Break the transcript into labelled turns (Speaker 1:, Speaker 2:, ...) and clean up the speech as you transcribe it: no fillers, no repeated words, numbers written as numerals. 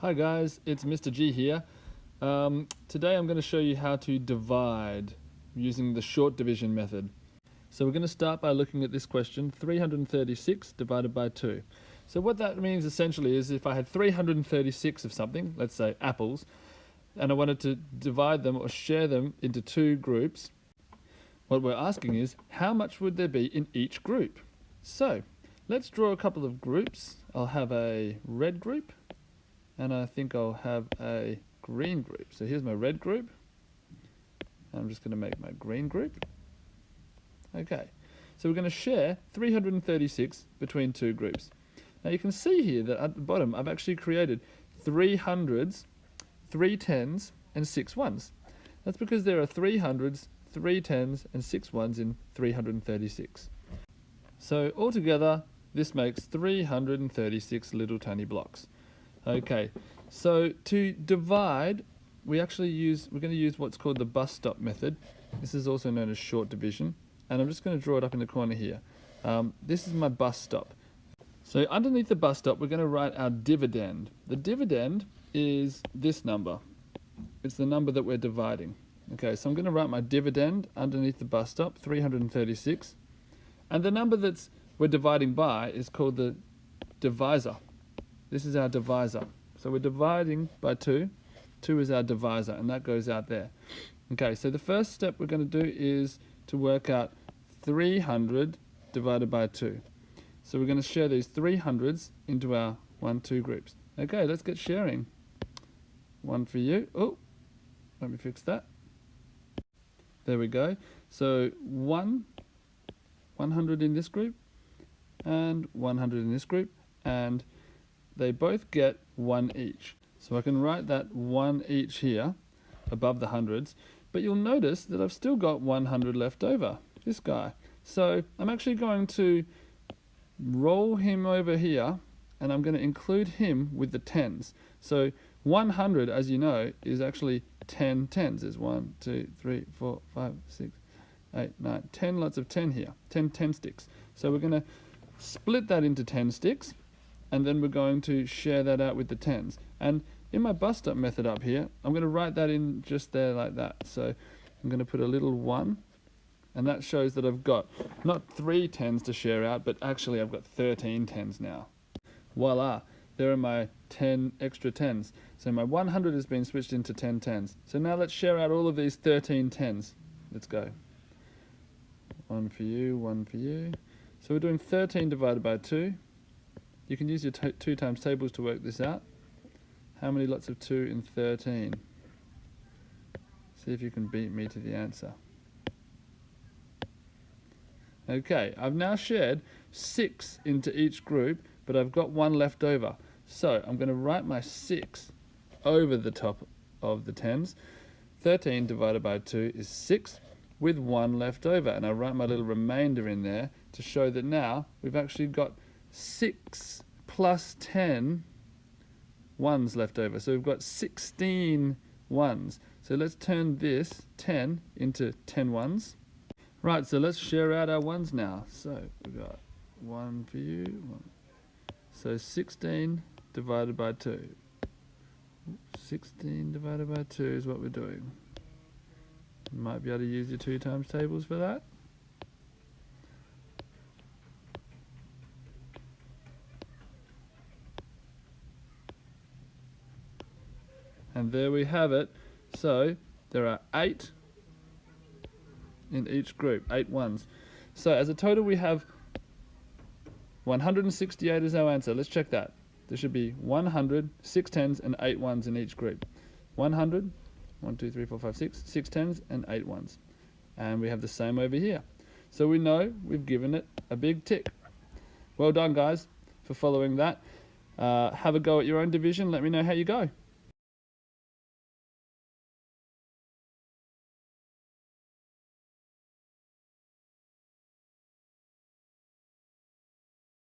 Speaker 1: Hi guys, it's Mr. G here. Today I'm going to show you how to divide using the short division method. So we're going to start by looking at this question, 336 divided by 2. So what that means essentially is if I had 336 of something, let's say apples, and I wanted to divide them or share them into two groups, what we're asking is how much would there be in each group? So let's draw a couple of groups. I'll have a red group and I think I'll have a green group. So here's my red group. I'm just going to make my green group. Okay, so we're going to share 336 between two groups. Now you can see here that at the bottom I've actually created 3 hundreds, 3 tens, and 6 ones. That's because there are 3 hundreds, 3 tens, and 6 ones in 336. So altogether, this makes 336 little tiny blocks. Okay, so to divide, we're going to use what's called the bus stop method. This is also known as short division, and I'm just going to draw it up in the corner here. This is my bus stop. So underneath the bus stop, we're going to write our dividend. The dividend is this number. It's the number that we're dividing. Okay, so I'm going to write my dividend underneath the bus stop, 336. And the number that we're dividing by is called the divisor. This is our divisor. So we're dividing by 2. 2 is our divisor, and that goes out there. Okay, so the first step we're going to do is to work out 300 divided by 2. So we're going to share these 300s into our 1, 2 groups. Okay, let's get sharing. 1 for you. Oh, let me fix that. There we go. So 100 in this group, and 100 in this group, and they both get 1 each. So I can write that 1 each here above the hundreds, but you'll notice that I've still got 100 left over, this guy. So I'm actually going to roll him over here, and I'm going to include him with the tens. So 100, as you know, is actually 10 tens. There's 1, 2, 3, 4, 5, 6, 8, 9, 10 lots of 10 here, 10 sticks. So we're going to split that into 10 sticks, and then we're going to share that out with the tens. And in my bus stop method up here, I'm going to write that in just there like that. So I'm going to put a little 1, and that shows that I've got not 3 tens to share out, but actually I've got 13 tens now. Voila, there are my 10 extra tens. So my 100 has been switched into 10 tens. So now let's share out all of these 13 tens. Let's go. 1 for you, 1 for you. So we're doing 13 divided by 2. You can use your 2 times tables to work this out. How many lots of 2 in 13? See if you can beat me to the answer. Okay, I've now shared 6 into each group, but I've got 1 left over. So I'm going to write my 6 over the top of the tens. 13 divided by 2 is 6 with 1 left over. And I write my little remainder in there to show that now we've actually got 6 plus 10 ones left over. So we've got 16 ones. So let's turn this 10 into 10 ones. Right, so let's share out our ones now. So we've got 1 for you. 1. So 16 divided by 2. 16 divided by 2 is what we're doing. You might be able to use your 2 times tables for that. And there we have it. So there are 8 in each group, 8 ones. So as a total we have 168 as our answer. Let's check that. There should be 100, 6 tens, and 8 ones in each group. 100, 1, 2, 3, 4, 5, 6, 6 tens, and 8 ones. And we have the same over here. So we know we've given it a big tick. Well done, guys, for following that. Have a go at your own division. Let me know how you go.